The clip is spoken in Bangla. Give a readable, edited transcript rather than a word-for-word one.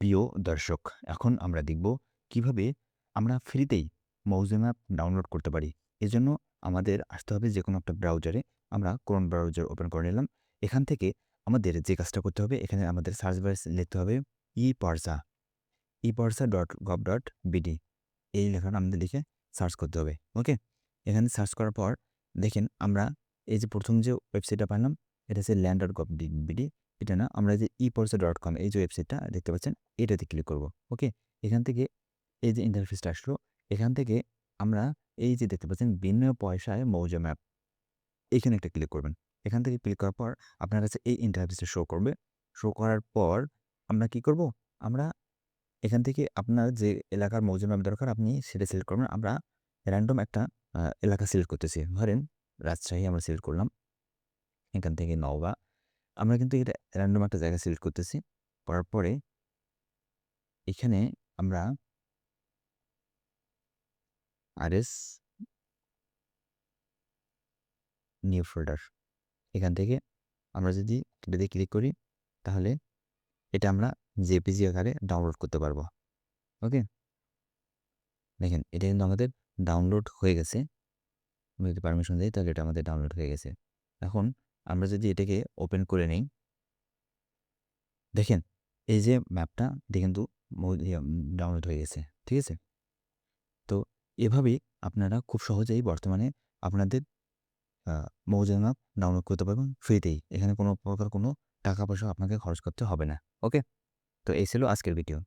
প্রিয় দর্শক, এখন আমরা দেখব কিভাবে আমরা ফ্রিতেই মৌজেম অ্যাপ ডাউনলোড করতে পারি। এজন্য আমাদের আসতে হবে যেকোনো একটা ব্রাউজারে। আমরা ক্রোম ব্রাউজার ওপেন করে নিলাম। এখান থেকে আমাদের যে কাজটা করতে হবে, এখানে আমাদের সার্চ বারে লিখতে হবে eParsa, eparsa.gov.bd এই লেখাটা আমাদের লিখে সার্চ করতে হবে। ওকে? এখানে সার্চ করার পর দেখেন আমরা এই যে ১ম যে ওয়েবসাইটটা পাইলাম, এটা হচ্ছে land.gov.bd। এটা না, আমরা যে eParsa.com এই যে ওয়েবসাইটটা দেখতে পাচ্ছেন, এটাতে ক্লিক করব। ওকে? এখান থেকে এই যে ইন্টারফেসটা আসলো, এখান থেকে আমরা এই যে দেখতে পাচ্ছেন বিনা পয়সায় মৌজা ম্যাপ, এখানে একটা ক্লিক করবেন। এখান থেকে ক্লিক করার পর আপনার কাছে এই ইন্টারফেসটা শো করবে। শো করার পর আমরা কি করব? আমরা এখান থেকে আপনার যে এলাকার মৌজা ম্যাপ দরকার আপনি সেটা সিলেক্ট করবেন। আমরা র‍্যান্ডম একটা এলাকা সিলেক্ট করতেছি। ধরেন রাজশাহী আমরা সিলেক্ট করলাম। এখান থেকে নওগাঁ। আমরা কিন্তু এটা র‍্যান্ডম একটা জায়গা সিলেক্ট করতেছি। করার পরে এখানে আমরা আরএস নিউ ফোল্ডার, এখান থেকে আমরা যদি এটাতে ক্লিক করি তাহলে এটা আমরা জেপিজি আকারে ডাউনলোড করতে পারবো। ওকে? দেখেন এটা কিন্তু আমাদের ডাউনলোড হয়ে গেছে। আমি যদি পারমিশন দেই তাহলে এটা আমাদের ডাউনলোড হয়ে গেছে। এখন আমরা যদি এটাকে ওপেন করে নেই, দেখেন এই যে ম্যাপটা এটা কিন্তু ডাউনলোড হয়ে গেছে। ঠিক আছে? তো এভাবেই আপনারা খুব সহজেই বর্তমানে আপনাদের আ মৌজা ম্যাপ ডাউনলোড করতে পারবেন ফ্রিতেই। এখানে কোনো প্রকার কোনো টাকা পয়সা আপনাকে খরচ করতে হবে না। ওকে? তো এই ছিল আজকের ভিডিও।